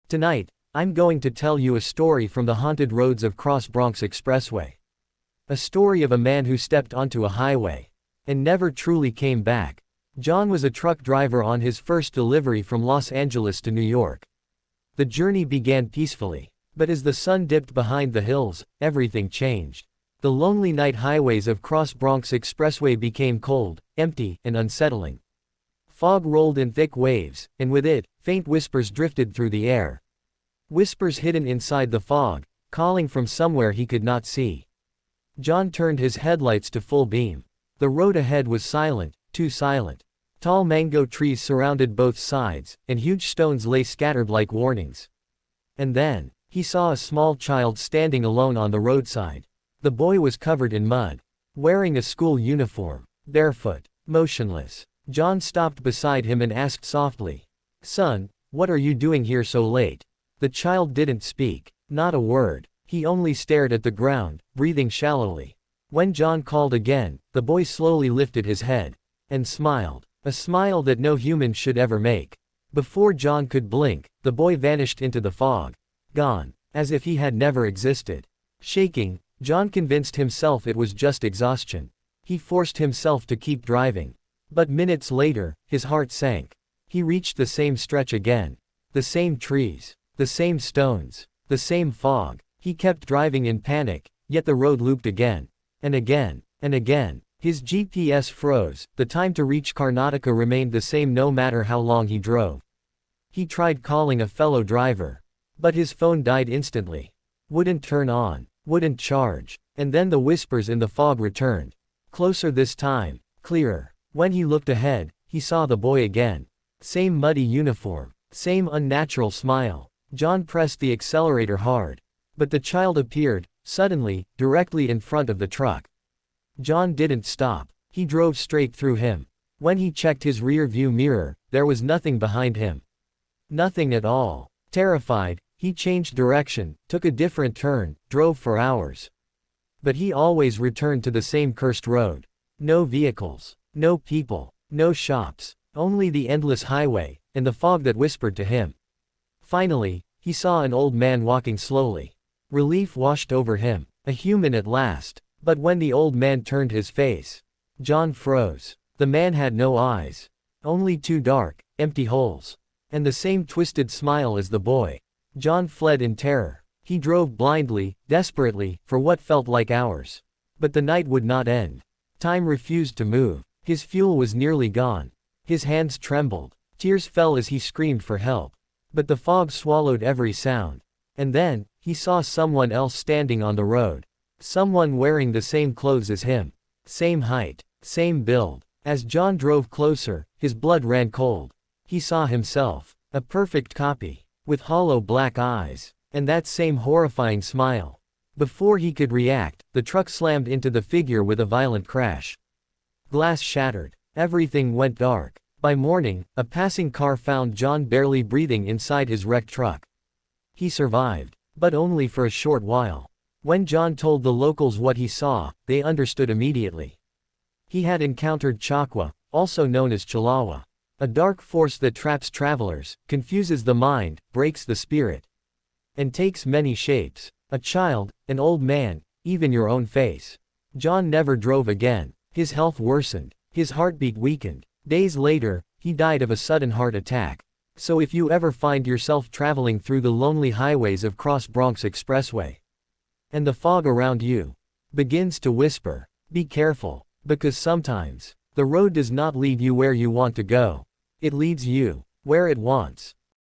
Tonight, I'm going to tell you a story from the haunted roads of Cross Bronx Expressway. A story of a man who stepped onto a highway and never truly came back. John was a truck driver on his first delivery from Los Angeles to New York. The journey began peacefully, but as the sun dipped behind the hills, everything changed. The lonely night highways of Cross Bronx Expressway became cold, empty, and unsettling. Fog rolled in thick waves, and with it, faint whispers drifted through the air. Whispers hidden inside the fog, calling from somewhere he could not see. John turned his headlights to full beam. The road ahead was silent, too silent. Tall mango trees surrounded both sides, and huge stones lay scattered like warnings. And then, he saw a small child standing alone on the roadside. The boy was covered in mud, wearing a school uniform, barefoot, motionless. John stopped beside him and asked softly, "Son, what are you doing here so late?" The child didn't speak, not a word. He only stared at the ground, breathing shallowly. When John called again, the boy slowly lifted his head and smiled, a smile that no human should ever make. Before John could blink, the boy vanished into the fog, gone, as if he had never existed. Shaking, John convinced himself it was just exhaustion. He forced himself to keep driving. But minutes later, his heart sank. He reached the same stretch again. The same trees, the same stones, the same fog. He kept driving in panic, yet the road looped again. And again, and again. His GPS froze. The time to reach Karnataka remained the same no matter how long he drove. He tried calling a fellow driver, but his phone died instantly. Wouldn't turn on, wouldn't charge. And then the whispers in the fog returned. Closer this time, clearer. When he looked ahead, he saw the boy again. Same muddy uniform, same unnatural smile. John pressed the accelerator hard. But the child appeared, suddenly, directly in front of the truck. John didn't stop. He drove straight through him. When he checked his rear-view mirror, there was nothing behind him. Nothing at all. Terrified, he changed direction, took a different turn, drove for hours. But he always returned to the same cursed road. No vehicles. No people, no shops, only the endless highway, and the fog that whispered to him. Finally, he saw an old man walking slowly. Relief washed over him, a human at last. But when the old man turned his face, John froze. The man had no eyes. Only two dark, empty holes. And the same twisted smile as the boy. John fled in terror. He drove blindly, desperately, for what felt like hours. But the night would not end. Time refused to move. His fuel was nearly gone. His hands trembled. Tears fell as he screamed for help. But the fog swallowed every sound. And then, he saw someone else standing on the road. Someone wearing the same clothes as him. Same height. Same build. As John drove closer, his blood ran cold. He saw himself. A perfect copy. With hollow black eyes. And that same horrifying smile. Before he could react, the truck slammed into the figure with a violent crash. Glass shattered. Everything went dark. By morning, a passing car found John barely breathing inside his wrecked truck. He survived, but only for a short while. When John told the locals what he saw, they understood immediately. He had encountered Chakwa, also known as Chalawa. A dark force that traps travelers, confuses the mind, breaks the spirit, and takes many shapes. A child, an old man, even your own face. John never drove again. His health worsened. His heartbeat weakened. Days later, he died of a sudden heart attack. So if you ever find yourself traveling through the lonely highways of Cross Bronx Expressway, and the fog around you begins to whisper, be careful, because sometimes, the road does not lead you where you want to go. It leads you where it wants.